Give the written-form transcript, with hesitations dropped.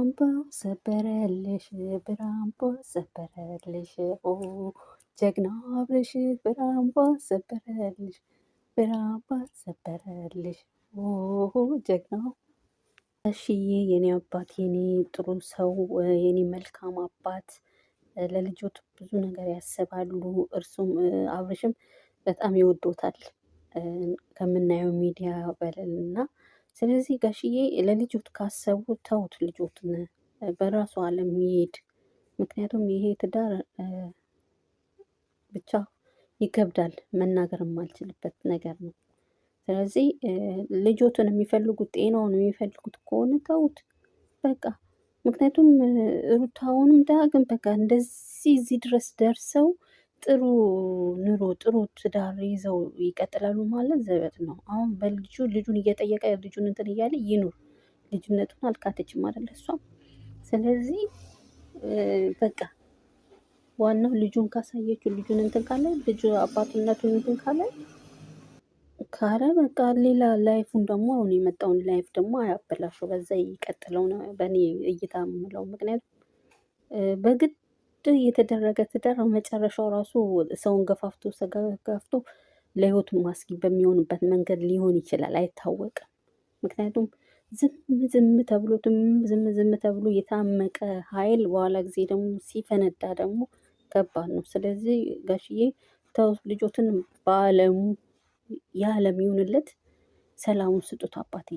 አምቦ ሰበረልሽ ብራምቦ ሰበረልሽ ጀግናው አብርሽ ብራምቦ ሰበረልሽ ብራምቦ ሰበረልሽ ጀግናው ጋሽዬ የኔ አባት የኔ ጥሩ ሰው የኔ መልካም አባት ለልጆት ብዙ ነገር ያስባሉ። እርሱም አብርሽም በጣም ይወዶታል ከምናየው ሚዲያ በለልና ስለዚህ ጋሽዬ ለልጆት ካሰቡ ተውት፣ ልጆትን በራሱ ዓለም ይሄድ። ምክንያቱም ይሄ ትዳር ብቻ ይከብዳል፣ መናገር የማልችልበት ነገር ነው። ስለዚህ ልጆትን የሚፈልጉት ጤናውን የሚፈልጉት ከሆነ ተውት በቃ። ምክንያቱም ሩታውንም ዳግም በቃ እንደዚህ እዚህ ድረስ ደርሰው ጥሩ ኑሮ ጥሩ ትዳር ይዘው ይቀጥላሉ ማለት ዘበት ነው። አሁን ልጁን እየጠየቀ ልጁን እንትን እያለ ይኑር። ልጅነቱን አልካተችም አይደለ እሷም። ስለዚህ በቃ ዋናው ልጁን ካሳየችው ልጁን እንትን ካለ ልጁ አባትነቱን እንትን ካለ በቃ ሌላ ላይፉን ደግሞ አሁን የመጣውን ላይፍ ደግሞ አያበላሸው፣ በዛ ይቀጥለው ነው በእኔ እይታ የምለው። ምክንያቱም በግድ የተደረገ ትዳር መጨረሻው ራሱ ሰውን ገፋፍቶ ለህይወቱ ማስጊ በሚሆንበት መንገድ ሊሆን ይችላል፣ አይታወቅም። ምክንያቱም ዝም ተብሎ የታመቀ ኃይል በኋላ ጊዜ ደግሞ ሲፈነዳ ደግሞ ከባድ ነው። ስለዚህ ጋሽዬ ተው ልጆትን በአለሙ የዓለም ይሁንለት፣ ሰላሙን ስጡት አባቴ።